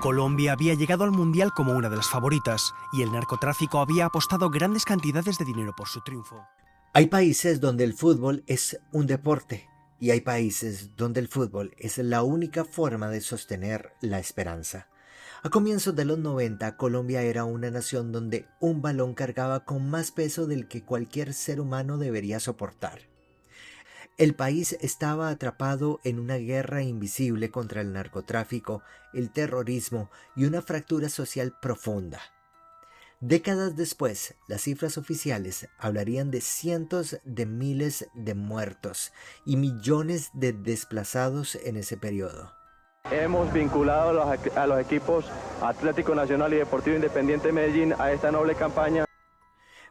Colombia había llegado al Mundial como una de las favoritas y el narcotráfico había apostado grandes cantidades de dinero por su triunfo. Hay países donde el fútbol es un deporte y hay países donde el fútbol es la única forma de sostener la esperanza. A comienzos de los 90, Colombia era una nación donde un balón cargaba con más peso del que cualquier ser humano debería soportar. El país estaba atrapado en una guerra invisible contra el narcotráfico, el terrorismo y una fractura social profunda. Décadas después, las cifras oficiales hablarían de cientos de miles de muertos y millones de desplazados en ese periodo. Hemos vinculado a los equipos Atlético Nacional y Deportivo Independiente Medellín a esta noble campaña.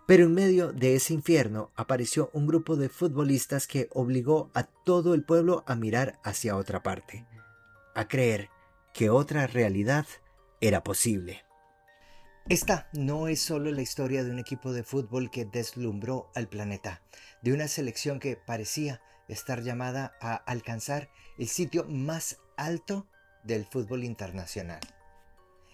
Pero en medio de ese infierno apareció un grupo de futbolistas que obligó a todo el pueblo a mirar hacia otra parte, a creer que otra realidad era posible. Esta no es solo la historia de un equipo de fútbol que deslumbró al planeta, de una selección que parecía estar llamada a alcanzar el sitio más alto del fútbol internacional.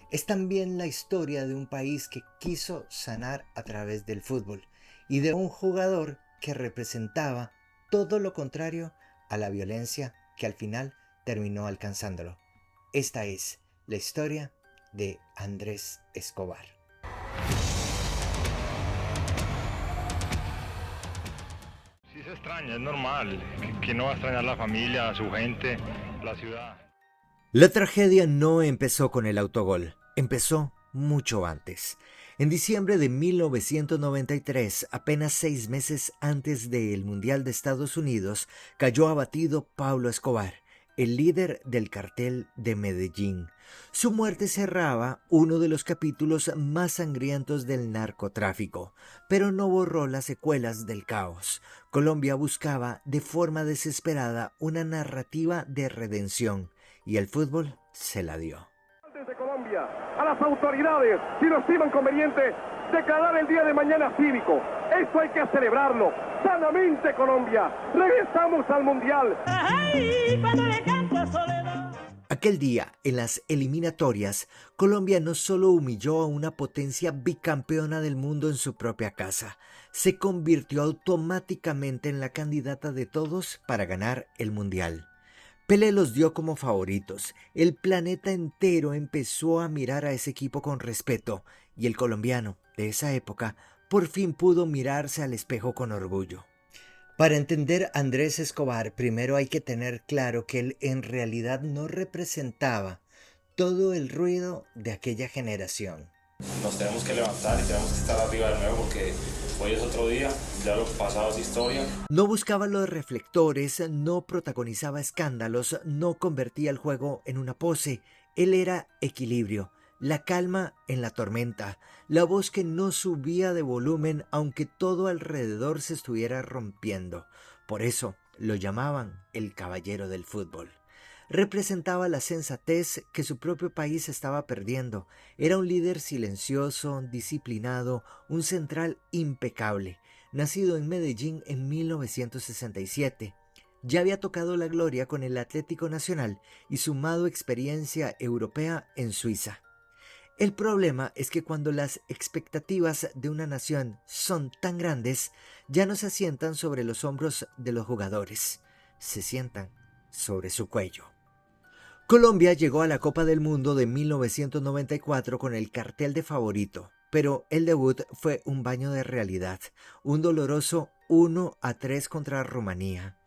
Es también la historia de un país que quiso sanar a través del fútbol y de un jugador que representaba todo lo contrario a la violencia que al final terminó alcanzándolo. Esta es la historia de Andrés Escobar. Sí se extraña, es normal. ¿Quién no va a extrañar la familia, a su gente, la ciudad? La tragedia no empezó con el autogol, empezó mucho antes. En diciembre de 1993, apenas 6 meses antes del Mundial de Estados Unidos, cayó abatido Pablo Escobar, el líder del cartel de Medellín. Su muerte cerraba uno de los capítulos más sangrientos del narcotráfico, pero no borró las secuelas del caos. Colombia buscaba de forma desesperada una narrativa de redención y el fútbol se la dio. Desde Colombia, a las autoridades, si lo estiman conveniente, declarar el día de mañana cívico. Esto hay que celebrarlo. Sanamente, Colombia. Regresamos al Mundial. Aquel día, en las eliminatorias, Colombia no solo humilló a una potencia bicampeona del mundo en su propia casa, se convirtió automáticamente en la candidata de todos para ganar el Mundial. Pelé los dio como favoritos, el planeta entero empezó a mirar a ese equipo con respeto y el colombiano de esa época por fin pudo mirarse al espejo con orgullo. Para entender a Andrés Escobar, primero hay que tener claro que él en realidad no representaba todo el ruido de aquella generación. Nos tenemos que levantar y tenemos que estar arriba de nuevo porque hoy es otro día, ya lo pasado es historia. No buscaba los reflectores, no protagonizaba escándalos, no convertía el juego en una pose. Él era equilibrio, la calma en la tormenta, la voz que no subía de volumen aunque todo alrededor se estuviera rompiendo. Por eso lo llamaban el caballero del fútbol. Representaba la sensatez que su propio país estaba perdiendo. Era un líder silencioso, disciplinado, un central impecable. Nacido en Medellín en 1967. Ya había tocado la gloria con el Atlético Nacional y sumado experiencia europea en Suiza. El problema es que cuando las expectativas de una nación son tan grandes, ya no se asientan sobre los hombros de los jugadores, se sientan sobre su cuello. Colombia llegó a la Copa del Mundo de 1994 con el cartel de favorito, pero el debut fue un baño de realidad, un doloroso 1-3 contra Rumanía.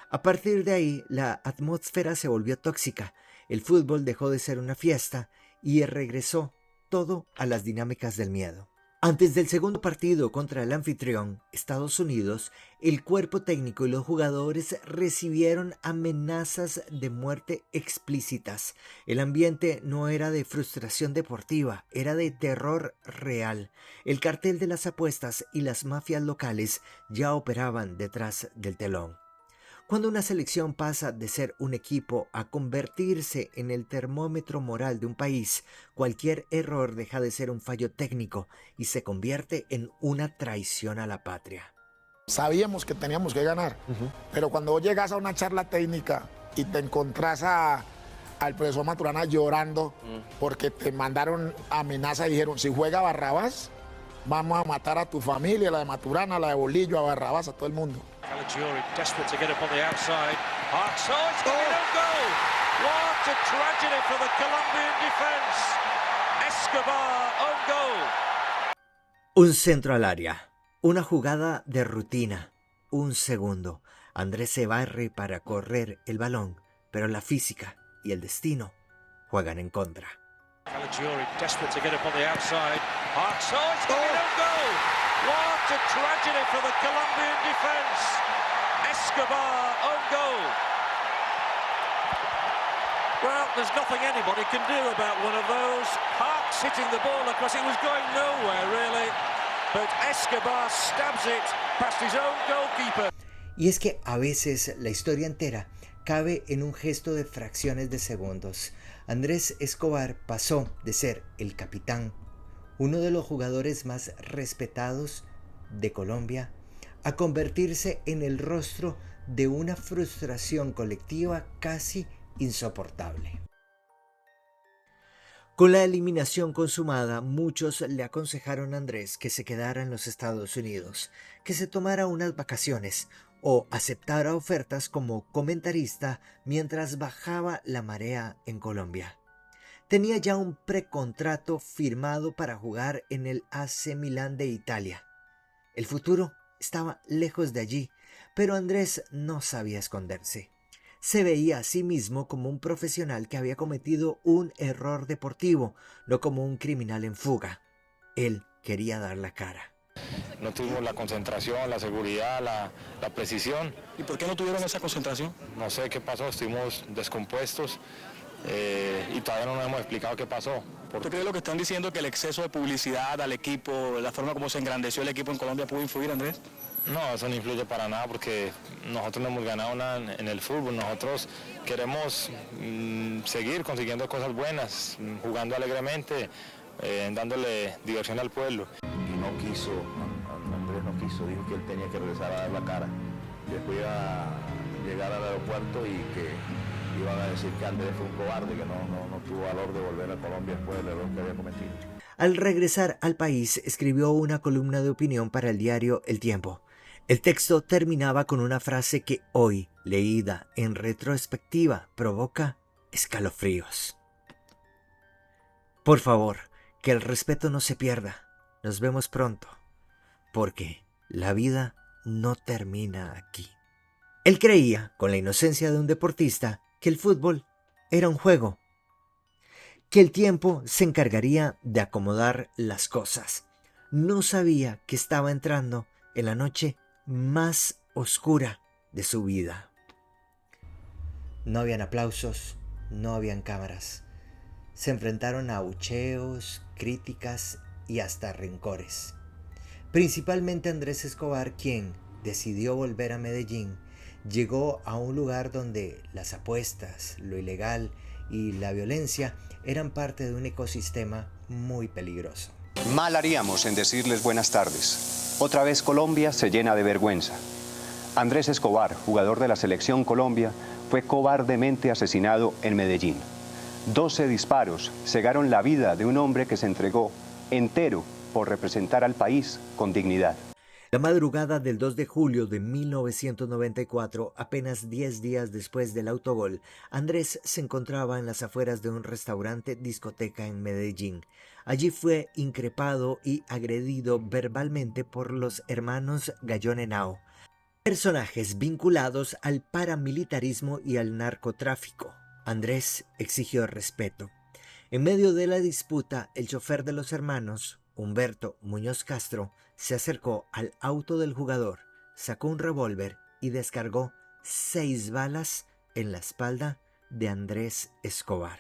A partir de ahí, la atmósfera se volvió tóxica, el fútbol dejó de ser una fiesta y regresó todo a las dinámicas del miedo. Antes del segundo partido contra el anfitrión, Estados Unidos, el cuerpo técnico y los jugadores recibieron amenazas de muerte explícitas. El ambiente no era de frustración deportiva, era de terror real. El cartel de las apuestas y las mafias locales ya operaban detrás del telón. Cuando una selección pasa de ser un equipo a convertirse en el termómetro moral de un país, cualquier error deja de ser un fallo técnico y se convierte en una traición a la patria. Sabíamos que teníamos que ganar, pero cuando llegas a una charla técnica y te encontrás a al profesor Maturana llorando porque te mandaron amenaza y dijeron, si juega Barrabás, vamos a matar a tu familia, la de Maturana, la de Bolillo, a Barrabás, a todo el mundo. Caligiuri desperate to get up on the outside. Hart's own goal. What a tragedy for the Colombian defense. Escobar own goal. Un centro al área, una jugada de rutina, un segundo. Andrés se barre para correr el balón, pero la física y el destino juegan en contra. Caligiuri desperate to get up on the outside. Hart's own goal. What a tragedy for the Colombian defense. Escobar own goal. Well, there's nothing anybody can do about one of those. Hart's hitting the ball across. It was going nowhere, really. But Escobar stabs it past his own goalkeeper. Y es que a veces la historia entera cabe en un gesto de fracciones de segundos. Andrés Escobar pasó de ser el capitán, uno de los jugadores más respetados de Colombia, a convertirse en el rostro de una frustración colectiva casi insoportable. Con la eliminación consumada, muchos le aconsejaron a Andrés que se quedara en los Estados Unidos, que se tomara unas vacaciones o aceptara ofertas como comentarista mientras bajaba la marea en Colombia. Tenía ya un precontrato firmado para jugar en el AC Milán de Italia. El futuro estaba lejos de allí, pero Andrés no sabía esconderse. Se veía a sí mismo como un profesional que había cometido un error deportivo, no como un criminal en fuga. Él quería dar la cara. No tuvimos la concentración, la seguridad, la precisión. ¿Y por qué no tuvieron esa concentración? No sé qué pasó, estuvimos descompuestos y todavía no nos hemos explicado qué pasó. ¿Usted cree lo que están diciendo, que el exceso de publicidad al equipo, la forma como se engrandeció el equipo en Colombia pudo influir, Andrés? No, eso no influye para nada porque nosotros no hemos ganado nada en el fútbol. Nosotros queremos seguir consiguiendo cosas buenas, jugando alegremente, dándole diversión al pueblo. Y no quiso, Andrés no quiso, dijo que él tenía que regresar a dar la cara. Después iba a llegar al aeropuerto y que iban a decir que Andrés fue un cobarde, que no tuvo valor de volver a Colombia después del error que había cometido. Al regresar al país, escribió una columna de opinión para el diario El Tiempo. El texto terminaba con una frase que hoy, leída en retrospectiva, provoca escalofríos. Por favor, que el respeto no se pierda. Nos vemos pronto, porque la vida no termina aquí. Él creía, con la inocencia de un deportista, que el fútbol era un juego, que el tiempo se encargaría de acomodar las cosas. No sabía que estaba entrando en la noche más oscura de su vida. No habían aplausos, no habían cámaras. Se enfrentaron a abucheos, críticas y hasta rencores. Principalmente Andrés Escobar, quien decidió volver a Medellín, llegó a un lugar donde las apuestas, lo ilegal y la violencia eran parte de un ecosistema muy peligroso. Mal haríamos en decirles buenas tardes. Otra vez Colombia se llena de vergüenza. Andrés Escobar, jugador de la Selección Colombia, fue cobardemente asesinado en Medellín. 12 disparos cegaron la vida de un hombre que se entregó entero por representar al país con dignidad. La madrugada del 2 de julio de 1994, apenas 10 días después del autogol, Andrés se encontraba en las afueras de un restaurante discoteca en Medellín. Allí fue increpado y agredido verbalmente por los hermanos Gallón Henao, personajes vinculados al paramilitarismo y al narcotráfico. Andrés exigió respeto. En medio de la disputa, el chofer de los hermanos, Humberto Muñoz Castro, se acercó al auto del jugador, sacó un revólver y descargó 6 balas en la espalda de Andrés Escobar.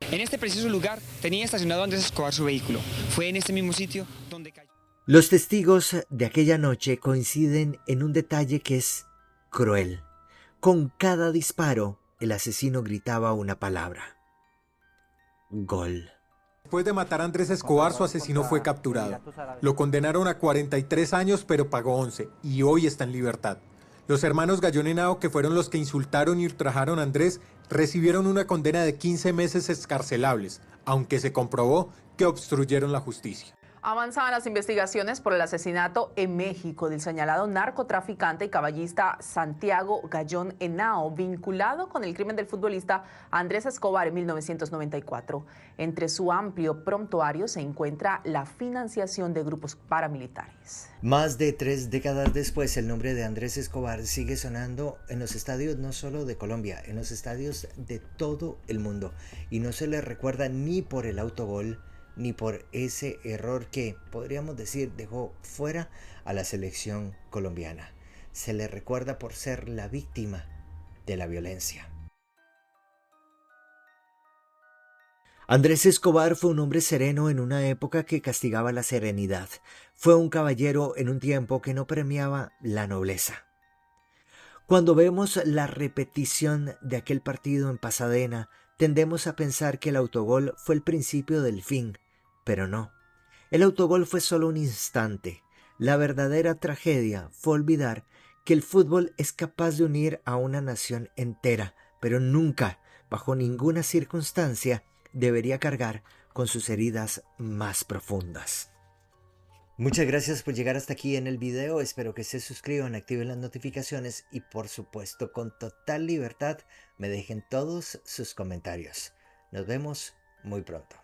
En este preciso lugar tenía estacionado Andrés Escobar su vehículo. Fue en este mismo sitio donde cayó. Los testigos de aquella noche coinciden en un detalle que es cruel. Con cada disparo, el asesino gritaba una palabra: gol. Después de matar a Andrés Escobar, su asesino fue capturado. Lo condenaron a 43 años, pero pagó 11 y hoy está en libertad. Los hermanos Gallón Henao, que fueron los que insultaron y ultrajaron a Andrés, recibieron una condena de 15 meses excarcelables, aunque se comprobó que obstruyeron la justicia. Avanzaban las investigaciones por el asesinato en México del señalado narcotraficante y caballista Santiago Gallón Henao, vinculado con el crimen del futbolista Andrés Escobar en 1994. Entre su amplio prontuario se encuentra la financiación de grupos paramilitares. Más de 3 décadas después, el nombre de Andrés Escobar sigue sonando en los estadios no solo de Colombia, en los estadios de todo el mundo. Y no se le recuerda ni por el autogol, ni por ese error que, podríamos decir, dejó fuera a la selección colombiana. Se le recuerda por ser la víctima de la violencia. Andrés Escobar fue un hombre sereno en una época que castigaba la serenidad. Fue un caballero en un tiempo que no premiaba la nobleza. Cuando vemos la repetición de aquel partido en Pasadena, tendemos a pensar que el autogol fue el principio del fin. Pero no, el autogol fue solo un instante. La verdadera tragedia fue olvidar que el fútbol es capaz de unir a una nación entera, pero nunca, bajo ninguna circunstancia, debería cargar con sus heridas más profundas. Muchas gracias por llegar hasta aquí en el video. Espero que se suscriban, activen las notificaciones y, por supuesto, con total libertad, me dejen todos sus comentarios. Nos vemos muy pronto.